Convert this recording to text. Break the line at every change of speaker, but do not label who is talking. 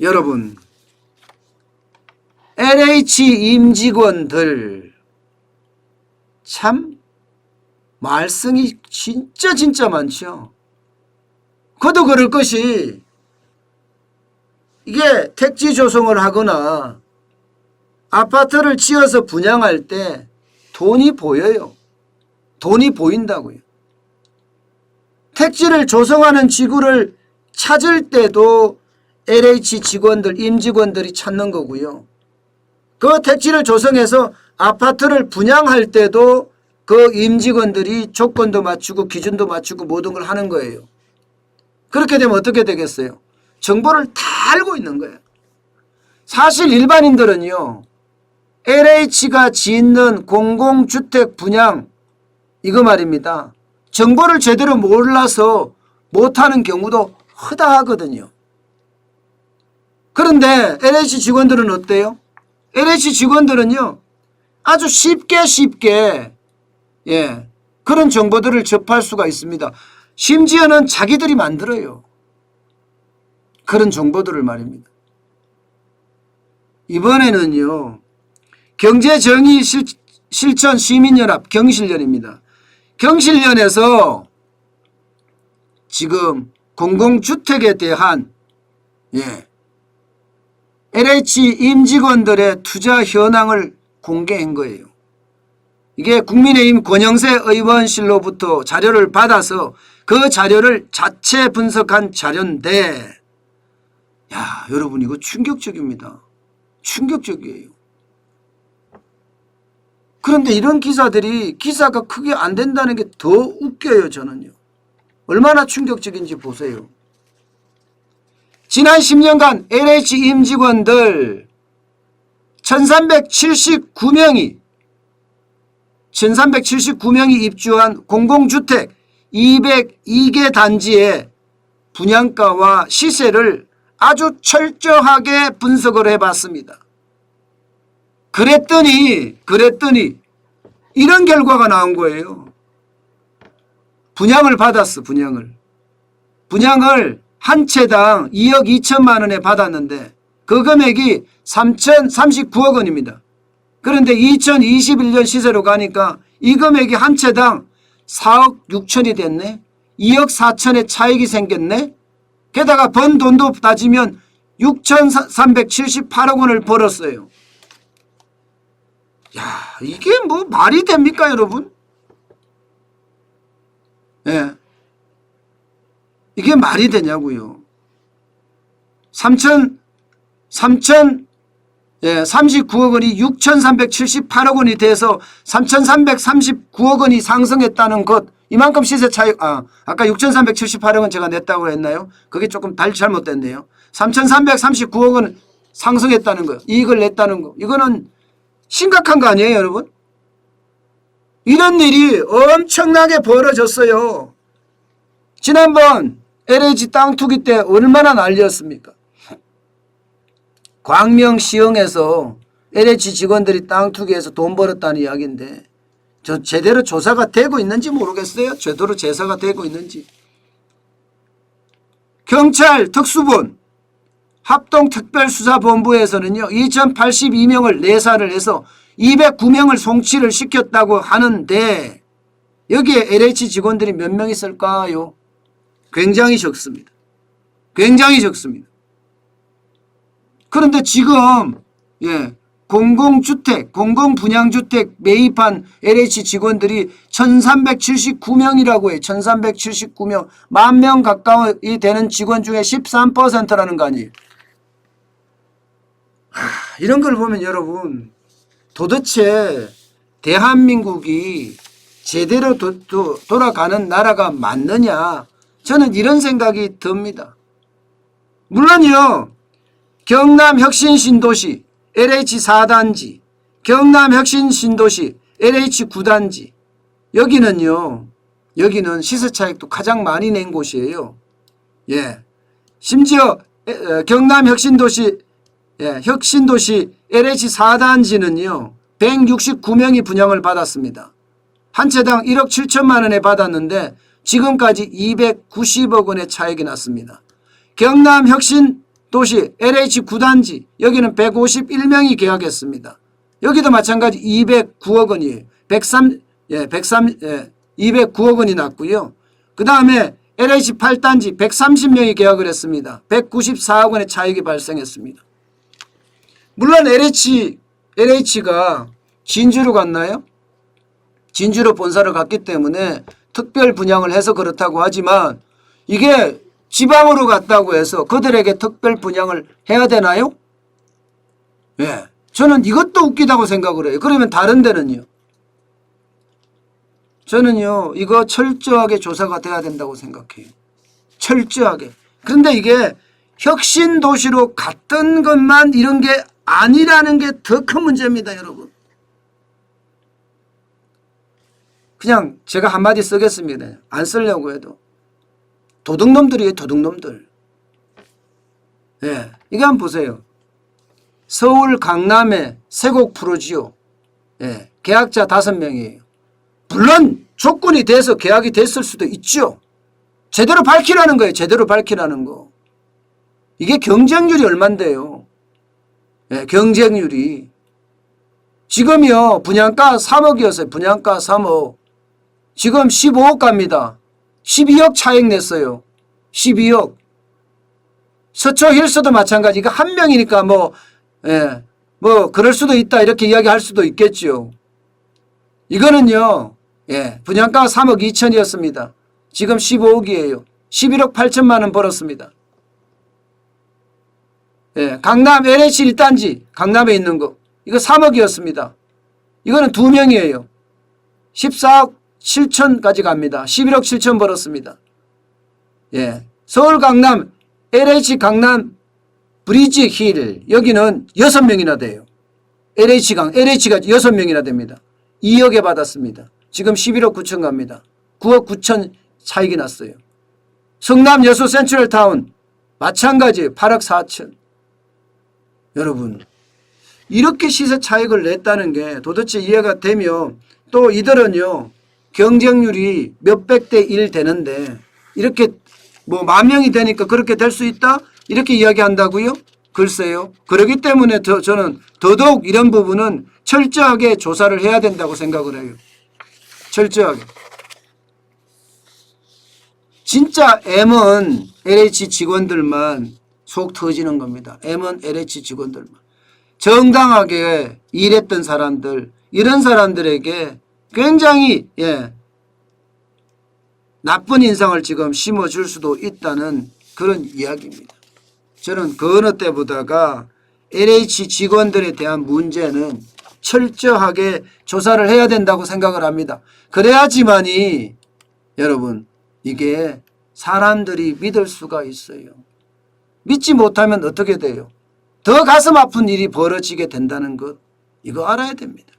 여러분, LH 임직원들 참 말썽이 진짜 많죠. 그도 그럴 것이 이게 택지 조성을 하거나 아파트를 지어서 분양할 때 돈이 보여요. 돈이 보인다고요. 택지를 조성하는 지구를 찾을 때도 LH 직원들, 임직원들이 찾는 거고요. 그 택지를 조성해서 아파트를 분양할 때도 그 임직원들이 조건도 맞추고 기준도 맞추고 모든 걸 하는 거예요. 그렇게 되면 어떻게 되겠어요? 정보를 다 알고 있는 거예요. 사실 일반인들은요, LH가 짓는 공공주택 분양 이거 말입니다. 정보를 제대로 몰라서 못하는 경우도 허다하거든요. 그런데 LH 직원들은 어때요? LH 직원들은요, 아주 쉽게 그런 정보들을 접할 수가 있습니다. 심지어는 자기들이 만들어요. 그런 정보들을 말입니다. 이번에는요, 경제정의 실천 시민연합 경실련입니다. 경실련에서 지금 공공주택에 대한 LH 임직원들의 투자 현황을 공개한 거예요. 이게 국민의힘 권영세 의원실로부터 자료를 받아서 그 자료를 자체 분석한 자료인데, 야, 여러분 이거 충격적입니다. 충격적이에요. 그런데 이런 기사들이 기사가 크게 안 된다는 게 더 웃겨요. 저는요. 얼마나 충격적인지 보세요. 지난 10년간 LH 임직원들 1379명이 입주한 공공주택 202개 단지의 분양가와 시세를 아주 철저하게 분석을 해봤습니다. 그랬더니 이런 결과가 나온 거예요. 분양을 받았어. 분양을 한 채당 2억 2천만 원에 받았는데 그 금액이 3,039억 원입니다. 그런데 2021년 시세로 가니까 이 금액이 한 채당 4억 6천이 됐네. 2억 4천의 차익이 생겼네. 게다가 번 돈도 따지면 6,378억 원을 벌었어요. 야, 이게 뭐 말이 됩니까, 여러분? 이게 말이 되냐고요. 39억 원이 6,378억 원이 돼서 3,339억 원이 상승했다는 것, 이만큼 시세 차익, 아까 6,378억 원 제가 냈다고 했나요? 그게 조금 잘못됐네요. 3,339억 원 상승했다는 거, 이익을 냈다는 거, 이거는 심각한 거 아니에요, 여러분? 이런 일이 엄청나게 벌어졌어요. 지난번 LH 땅 투기 때 얼마나 난리였습니까? 광명시흥에서 LH 직원들이 땅 투기해서 돈 벌었다는 이야기인데 저 제대로 조사가 되고 있는지 모르겠어요. 제대로 제사가 되고 있는지. 경찰 특수본 합동특별수사본부에서는요, 2082명을 내사를 해서 209명을 송치를 시켰다고 하는데 여기에 LH 직원들이 몇 명 있을까요? 굉장히 적습니다. 굉장히 적습니다. 그런데 지금 공공주택, 공공분양주택 매입한 LH 직원들이 1379명이라고 해요. 1379명. 10,000명 가까이 되는 직원 중에 13%라는 거 아니에요. 이런 걸 보면 여러분, 도대체 대한민국이 제대로 돌아가는 나라가 맞느냐, 저는 이런 생각이 듭니다. 물론요, 경남혁신신도시 LH 4단지, 경남혁신신도시 LH 9단지, 여기는 시세차익도 가장 많이 낸 곳이에요. 심지어 경남혁신도시 혁신도시 LH 4단지는요 169명이 분양을 받았습니다. 한 채당 1억 7천만 원에 받았는데 지금까지 290억 원의 차익이 났습니다. 경남혁신 도시 LH 9단지 여기는 151명이 계약했습니다. 여기도 마찬가지 209억 원이에요. 209억 원이 났고요. 그 다음에 LH 8단지 130명이 계약을 했습니다. 194억 원의 차익이 발생했습니다. 물론 LH가 진주로 갔나요? 진주로 본사를 갔기 때문에 특별 분양을 해서 그렇다고 하지만 이게 지방으로 갔다고 해서 그들에게 특별 분양을 해야 되나요? 예, 저는 이것도 웃기다고 생각을 해요. 그러면 다른 데는요? 저는요 이거 철저하게 조사가 돼야 된다고 생각해요. 철저하게. 그런데 이게 혁신도시로 갔던 것만 이런 게 아니라는 게 더 큰 문제입니다, 여러분. 그냥 제가 한마디 쓰겠습니다. 안 쓰려고 해도. 도둑놈들이에요, 도둑놈들. 예, 이거 한번 보세요. 서울 강남의 세곡 프로지오. 예, 계약자 5명이에요. 물론 조건이 돼서 계약이 됐을 수도 있죠. 제대로 밝히라는 거예요. 제대로 밝히라는 거. 이게 경쟁률이 얼만데요. 예, 경쟁률이. 지금요 분양가 3억이었어요. 분양가 3억. 지금 15억 갑니다. 12억 차익 냈어요. 12억. 서초 힐스도 마찬가지. 이거 한 명이니까 뭐 그럴 수도 있다 이렇게 이야기할 수도 있겠죠. 이거는요. 예, 분양가가 3억 2천이었습니다. 지금 15억이에요. 11억 8천만 원 벌었습니다. 예, 강남 LH 1단지 강남에 있는 거 이거 3억이었습니다. 이거는 2명이에요. 14억 7천까지 갑니다. 11억 7천 벌었습니다. 예, 서울 강남 LH 강남 브리지 힐 여기는 6명이나 돼요. LH가 6명이나 됩니다. 2억에 받았습니다. 지금 11억 9천 갑니다. 9억 9천 차익이 났어요. 성남 여수 센트럴타운 마찬가지예요. 8억 4천. 여러분 이렇게 시세 차익을 냈다는 게 도대체 이해가 되며 또 이들은요 경쟁률이 몇백 대 1 되는데 이렇게 뭐 10,000명이 되니까 그렇게 될 수 있다? 이렇게 이야기한다고요? 글쎄요. 그렇기 때문에 저는 더더욱 이런 부분은 철저하게 조사를 해야 된다고 생각을 해요. 철저하게. 진짜 M은 LH 직원들만 속 터지는 겁니다. M은 LH 직원들만. 정당하게 일했던 사람들 이런 사람들에게 굉장히 나쁜 인상을 지금 심어줄 수도 있다는 그런 이야기입니다. 저는 그 어느 때보다가 LH 직원들에 대한 문제는 철저하게 조사를 해야 된다고 생각을 합니다. 그래야지만이 여러분 이게 사람들이 믿을 수가 있어요. 믿지 못하면 어떻게 돼요? 더 가슴 아픈 일이 벌어지게 된다는 것 이거 알아야 됩니다.